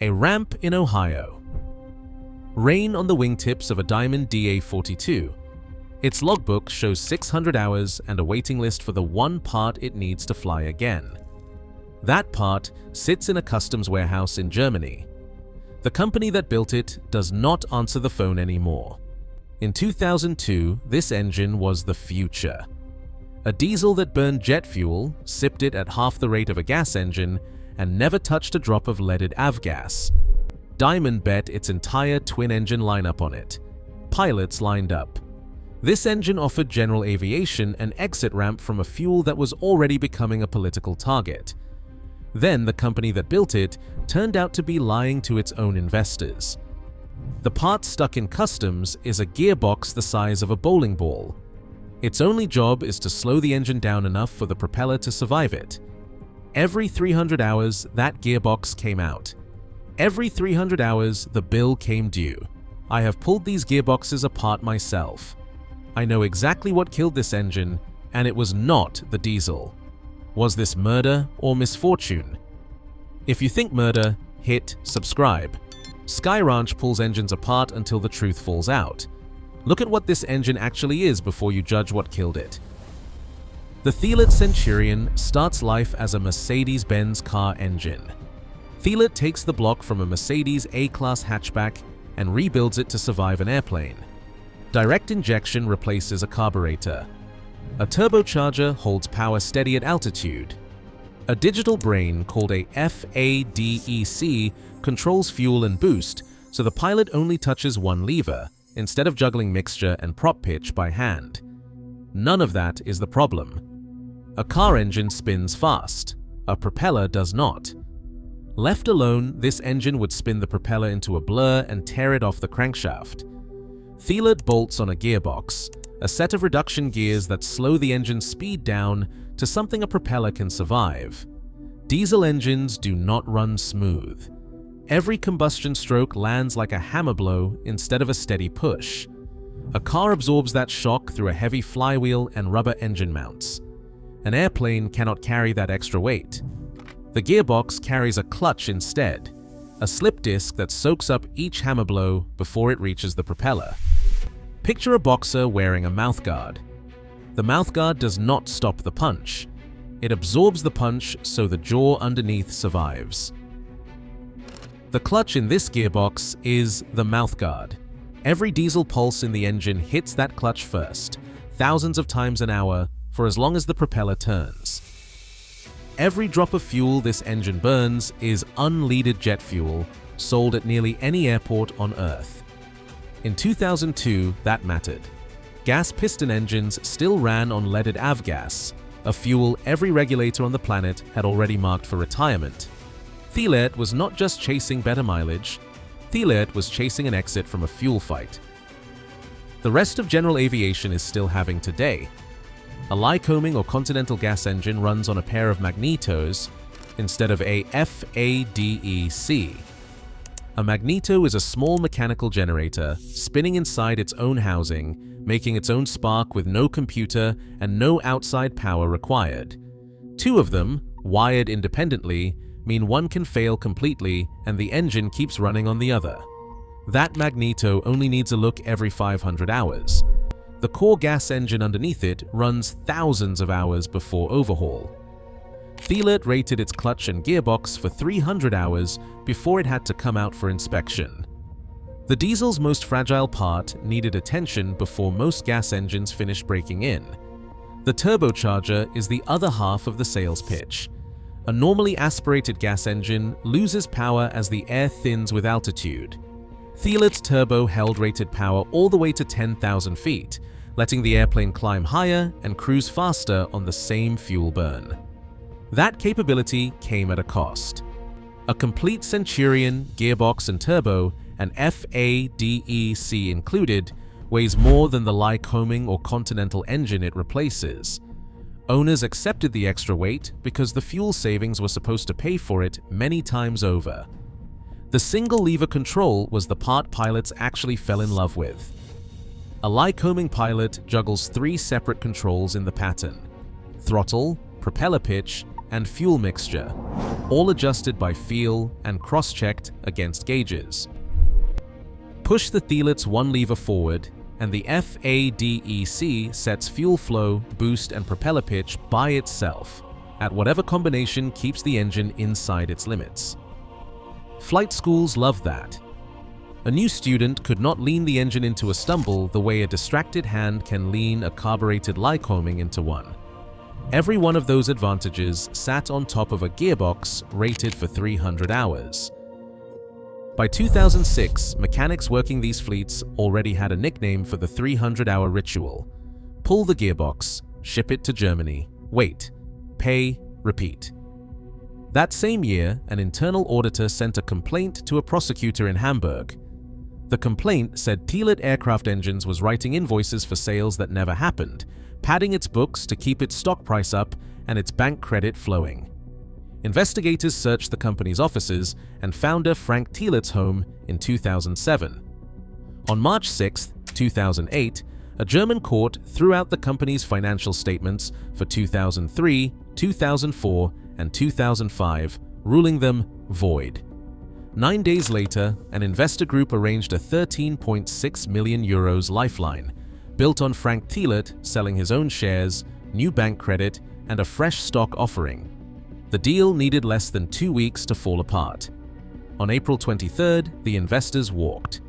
A ramp in Ohio. Rain on the wingtips of a Diamond DA-42. Its logbook shows 600 hours and a waiting list for the one part it needs to fly again. That part sits in a customs warehouse in Germany. The company that built it does not answer the phone anymore. In 2002, this engine was the future. A diesel that burned jet fuel, sipped it at half the rate of a gas engine, and never touched a drop of leaded avgas. Diamond bet its entire twin-engine lineup on it. Pilots lined up. This engine offered general aviation an exit ramp from a fuel that was already becoming a political target. Then the company that built it turned out to be lying to its own investors. The part stuck in customs is a gearbox the size of a bowling ball. Its only job is to slow the engine down enough for the propeller to survive it. Every 300 hours, that gearbox came out. Every 300 hours, the bill came due. I have pulled these gearboxes apart myself. I know exactly what killed this engine, and it was not the diesel. Was this murder or misfortune? If you think murder, hit subscribe. Sky Ranch pulls engines apart until the truth falls out. Look at what this engine actually is before you judge what killed it. The Thielert Centurion starts life as a Mercedes-Benz car engine. Thielert takes the block from a Mercedes A-Class hatchback and rebuilds it to survive an airplane. Direct injection replaces a carburetor. A turbocharger holds power steady at altitude. A digital brain called a FADEC controls fuel and boost, so the pilot only touches one lever, instead of juggling mixture and prop pitch by hand. None of that is the problem. A car engine spins fast. A propeller does not. Left alone, this engine would spin the propeller into a blur and tear it off the crankshaft. Thielert bolts on a gearbox, a set of reduction gears that slow the engine's speed down to something a propeller can survive. Diesel engines do not run smooth. Every combustion stroke lands like a hammer blow instead of a steady push. A car absorbs that shock through a heavy flywheel and rubber engine mounts. An airplane cannot carry that extra weight. The gearbox carries a clutch instead, a slip disc that soaks up each hammer blow before it reaches the propeller. Picture a boxer wearing a mouthguard. The mouthguard does not stop the punch. It absorbs the punch so the jaw underneath survives. The clutch in this gearbox is the mouthguard. Every diesel pulse in the engine hits that clutch first, thousands of times an hour, for as long as the propeller turns. Every drop of fuel this engine burns is unleaded jet fuel, sold at nearly any airport on Earth. In 2002, that mattered. Gas piston engines still ran on leaded avgas, a fuel every regulator on the planet had already marked for retirement. Thielert was not just chasing better mileage, Thielert was chasing an exit from a fuel fight. The rest of general aviation is still having today. A Lycoming or Continental gas engine runs on a pair of magnetos instead of a FADEC. A magneto is a small mechanical generator spinning inside its own housing, making its own spark with no computer and no outside power required. Two of them, wired independently, mean one can fail completely and the engine keeps running on the other. That magneto only needs a look every 500 hours. The core gas engine underneath it runs thousands of hours before overhaul. Thielert rated its clutch and gearbox for 300 hours before it had to come out for inspection. The diesel's most fragile part needed attention before most gas engines finished breaking in. The turbocharger is the other half of the sales pitch. A normally aspirated gas engine loses power as the air thins with altitude. Thielert's turbo held rated power all the way to 10,000 feet, letting the airplane climb higher and cruise faster on the same fuel burn. That capability came at a cost. A complete Centurion, gearbox and turbo, and FADEC included, weighs more than the Lycoming or Continental engine it replaces. Owners accepted the extra weight because the fuel savings were supposed to pay for it many times over. The single lever control was the part pilots actually fell in love with. A Lycoming pilot juggles 3 separate controls in the pattern: throttle, propeller pitch, and fuel mixture, all adjusted by feel and cross-checked against gauges. Push the Thielert's one lever forward, and the FADEC sets fuel flow, boost, and propeller pitch by itself, at whatever combination keeps the engine inside its limits. Flight schools love that. A new student could not lean the engine into a stumble the way a distracted hand can lean a carbureted Lycoming into one. Every one of those advantages sat on top of a gearbox rated for 300 hours. By 2006, mechanics working these fleets already had a nickname for the 300-hour ritual. Pull the gearbox, ship it to Germany, wait, pay, repeat. That same year, an internal auditor sent a complaint to a prosecutor in Hamburg. The complaint said Thielert Aircraft Engines was writing invoices for sales that never happened, padding its books to keep its stock price up and its bank credit flowing. Investigators searched the company's offices and founder Frank Thielert's home in 2007. On March 6, 2008, a German court threw out the company's financial statements for 2003, 2004, and 2005, ruling them void. 9 days later, an investor group arranged a €13.6 million lifeline, built on Frank Thielert selling his own shares, new bank credit, and a fresh stock offering. The deal needed less than 2 weeks to fall apart. On April 23rd, the investors walked.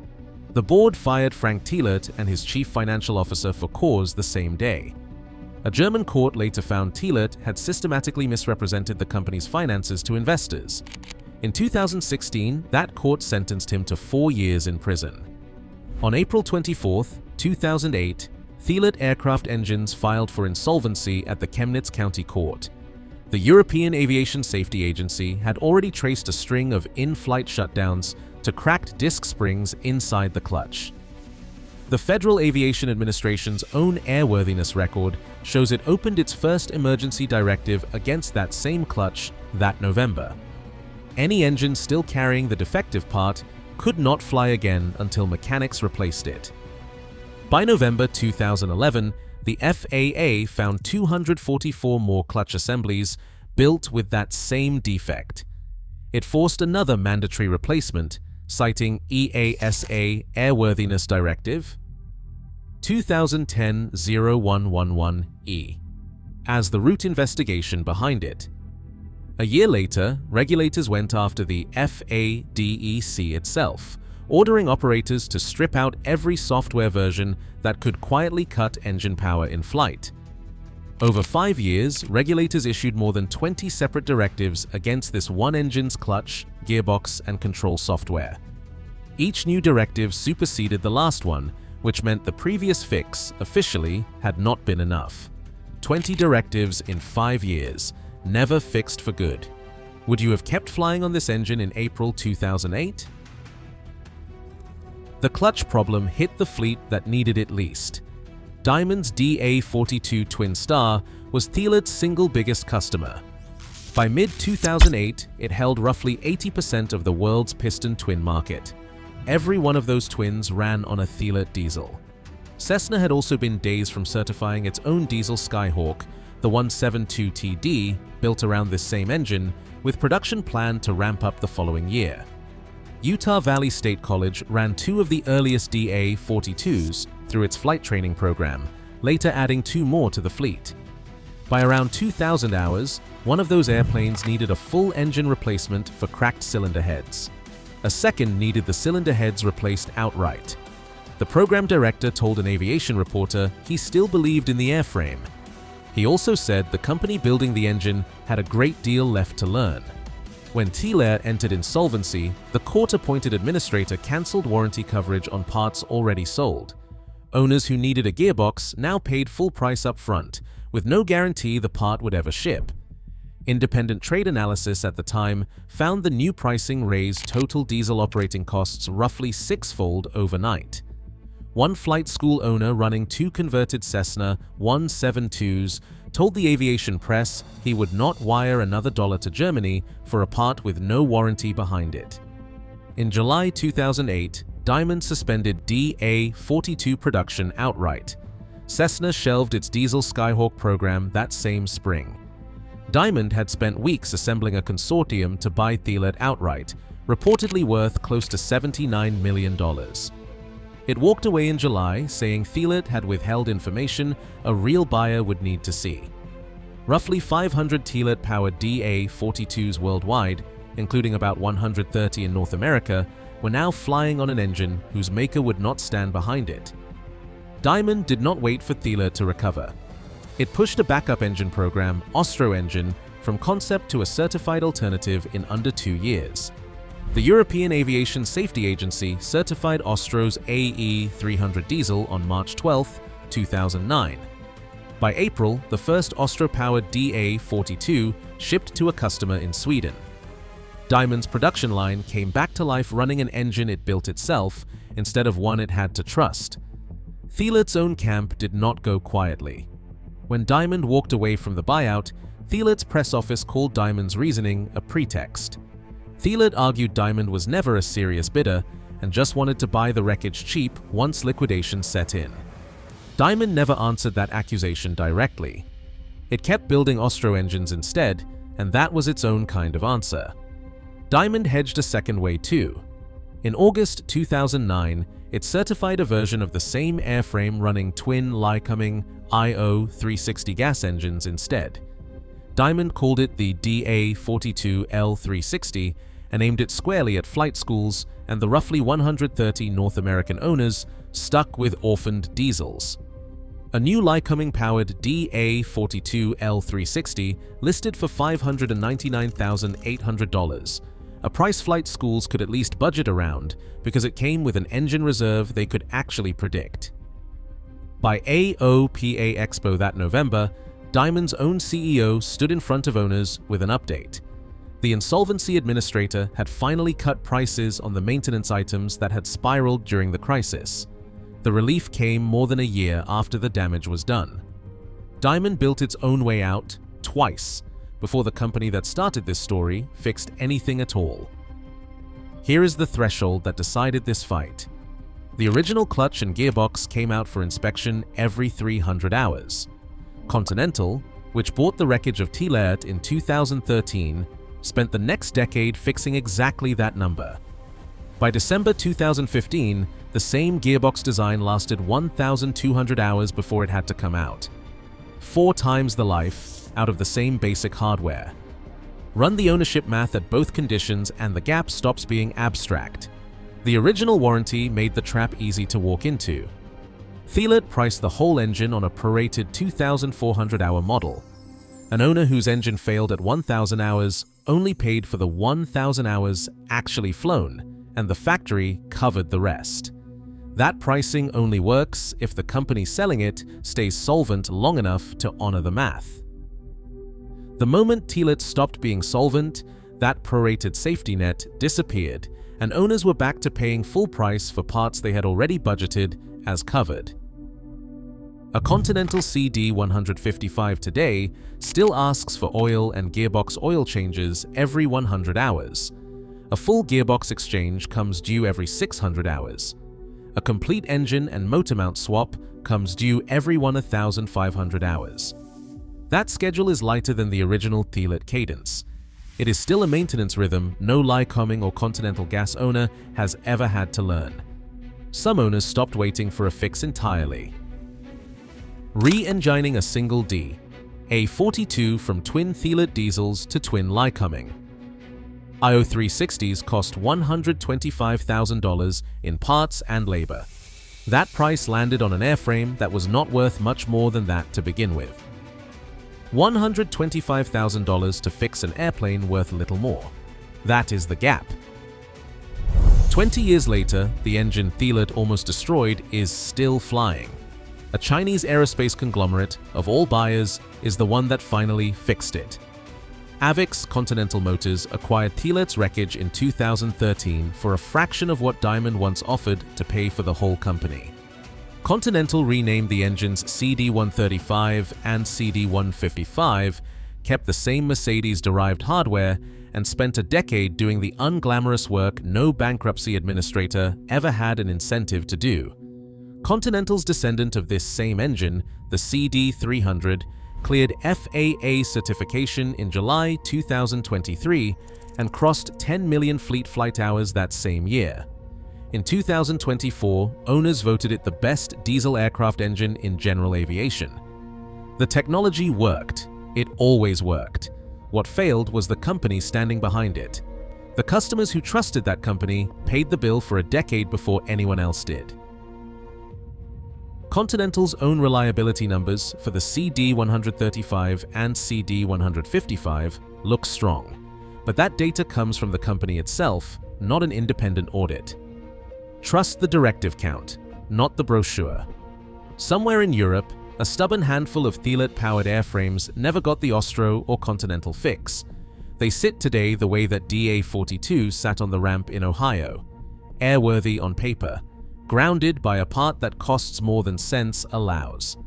The board fired Frank Thielert and his chief financial officer for cause the same day. A German court later found Thielert had systematically misrepresented the company's finances to investors. In 2016, that court sentenced him to 4 years in prison. On April 24, 2008, Thielert Aircraft Engines filed for insolvency at the Chemnitz County Court. The European Aviation Safety Agency had already traced a string of in-flight shutdowns to cracked disc springs inside the clutch. The Federal Aviation Administration's own airworthiness record shows it opened its first emergency directive against that same clutch that November. Any engine still carrying the defective part could not fly again until mechanics replaced it. By November 2011, the FAA found 244 more clutch assemblies built with that same defect. It forced another mandatory replacement, citing EASA Airworthiness Directive 2010-0111-E as the root investigation behind it. A year later, regulators went after the FADEC itself, ordering operators to strip out every software version that could quietly cut engine power in flight. Over 5 years, regulators issued more than 20 separate directives against this one engine's clutch, gearbox, and control software. Each new directive superseded the last one, which meant the previous fix, officially, had not been enough. 20 directives in 5 years, never fixed for good. Would you have kept flying on this engine in April 2008? The clutch problem hit the fleet that needed it least. Diamond's DA42 Twin Star was Thielert's single biggest customer. By mid-2008, it held roughly 80% of the world's piston twin market. Every one of those twins ran on a Thielert diesel. Cessna had also been days from certifying its own diesel Skyhawk, the 172TD, built around this same engine, with production planned to ramp up the following year. Utah Valley State College ran 2 of the earliest DA42s through its flight training program, later adding 2 more to the fleet. By around 2,000 hours, one of those airplanes needed a full engine replacement for cracked cylinder heads. A second needed the cylinder heads replaced outright. The program director told an aviation reporter he still believed in the airframe. He also said the company building the engine had a great deal left to learn. When Thielert entered insolvency, the court-appointed administrator cancelled warranty coverage on parts already sold. Owners who needed a gearbox now paid full price up front, with no guarantee the part would ever ship. Independent trade analysis at the time found the new pricing raised total diesel operating costs roughly 6-fold overnight. One flight school owner running 2 converted Cessna 172s told the aviation press he would not wire another dollar to Germany for a part with no warranty behind it. In July 2008, Diamond suspended DA42 production outright. Cessna shelved its diesel Skyhawk program that same spring. Diamond had spent weeks assembling a consortium to buy Thielert outright, reportedly worth close to $79 million. It walked away in July, saying Thielert had withheld information a real buyer would need to see. Roughly 500 Thielert-powered DA-42s worldwide, including about 130 in North America, were now flying on an engine whose maker would not stand behind it. Diamond did not wait for Thielert to recover. It pushed a backup engine program, Austro Engine, from concept to a certified alternative in under 2 years. The European Aviation Safety Agency certified Austro's AE300 diesel on March 12, 2009. By April, the first Austro-powered DA-42 shipped to a customer in Sweden. Diamond's production line came back to life running an engine it built itself instead of one it had to trust. Thielert's own camp did not go quietly. When Diamond walked away from the buyout, Thielert's press office called Diamond's reasoning a pretext. Thielert argued Diamond was never a serious bidder and just wanted to buy the wreckage cheap once liquidation set in. Diamond never answered that accusation directly. It kept building Austro engines instead, and that was its own kind of answer. Diamond hedged a second way too. In August 2009, it certified a version of the same airframe running twin Lycoming IO360 gas engines instead. Diamond called it the DA-42L360 and aimed it squarely at flight schools and the roughly 130 North American owners stuck with orphaned diesels. A new Lycoming-powered DA-42L360 listed for $599,800, a price flight schools could at least budget around because it came with an engine reserve they could actually predict. By AOPA Expo that November, Diamond's own CEO stood in front of owners with an update. The insolvency administrator had finally cut prices on the maintenance items that had spiraled during the crisis. The relief came more than a year after the damage was done. Diamond built its own way out twice before the company that started this story fixed anything at all. Here is the threshold that decided this fight. The original clutch and gearbox came out for inspection every 300 hours. Continental, which bought the wreckage of Thielert in 2013, spent the next decade fixing exactly that number. By December 2015, the same gearbox design lasted 1,200 hours before it had to come out. 4 times the life out of the same basic hardware. Run the ownership math at both conditions and the gap stops being abstract. The original warranty made the trap easy to walk into. Thielert priced the whole engine on a prorated 2,400-hour model. An owner whose engine failed at 1,000 hours only paid for the 1,000 hours actually flown, and the factory covered the rest. That pricing only works if the company selling it stays solvent long enough to honor the math. The moment Thielert stopped being solvent, that prorated safety net disappeared, and owners were back to paying full price for parts they had already budgeted as covered. A Continental CD155 today still asks for oil and gearbox oil changes every 100 hours. A full gearbox exchange comes due every 600 hours. A complete engine and motor mount swap comes due every 1,500 hours. That schedule is lighter than the original Thielert cadence. It is still a maintenance rhythm no Lycoming or Continental gas owner has ever had to learn. Some owners stopped waiting for a fix entirely. Re-engining a single D, A42 from twin Thielert diesels to twin Lycoming. IO360s cost $125,000 in parts and labor. That price landed on an airframe that was not worth much more than that to begin with. $125,000 to fix an airplane worth little more. That is the gap. 20 years later, the engine Thielert almost destroyed is still flying. A Chinese aerospace conglomerate, of all buyers, is the one that finally fixed it. Avgas Continental Motors acquired Thielert's wreckage in 2013 for a fraction of what Diamond once offered to pay for the whole company. Continental renamed the engines CD135 and CD155, kept the same Mercedes-derived hardware, and spent a decade doing the unglamorous work no bankruptcy administrator ever had an incentive to do. Continental's descendant of this same engine, the CD300, cleared FAA certification in July 2023 and crossed 10 million fleet flight hours that same year. In 2024, owners voted it the best diesel aircraft engine in general aviation. The technology worked. It always worked. What failed was the company standing behind it. The customers who trusted that company paid the bill for a decade before anyone else did. Continental's own reliability numbers for the CD135 and CD155 look strong, but that data comes from the company itself, not an independent audit. Trust the directive count, not the brochure. Somewhere in Europe, a stubborn handful of Thielert-powered airframes never got the Austro or Continental fix. They sit today the way that DA-42 sat on the ramp in Ohio, airworthy on paper, grounded by a part that costs more than sense allows.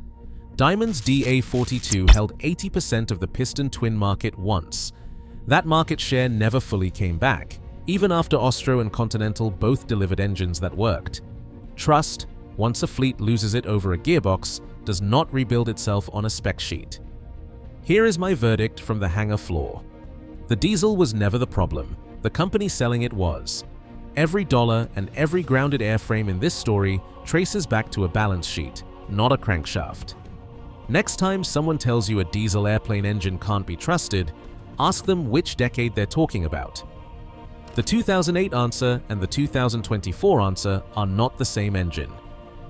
Diamond's DA-42 held 80% of the piston twin market once. That market share never fully came back, even after Austro and Continental both delivered engines that worked. Trust, once a fleet loses it over a gearbox, does not rebuild itself on a spec sheet. Here is my verdict from the hangar floor. The diesel was never the problem. The company selling it was. Every dollar and every grounded airframe in this story traces back to a balance sheet, not a crankshaft. Next time someone tells you a diesel airplane engine can't be trusted, ask them which decade they're talking about. The 2008 answer and the 2024 answer are not the same engine.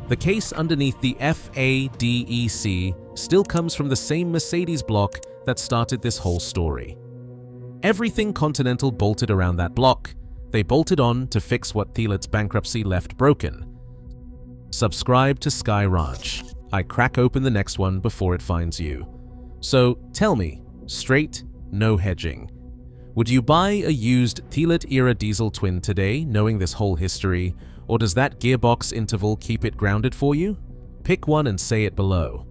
The case underneath the FADEC still comes from the same Mercedes block that started this whole story. Everything Continental bolted around that block, they bolted on to fix what Thielert's bankruptcy left broken. Subscribe to Sky Ranch. I crack open the next one before it finds you. So tell me, straight, no hedging. Would you buy a used Thielert-era diesel twin today knowing this whole history, or does that gearbox interval keep it grounded for you? Pick one and say it below.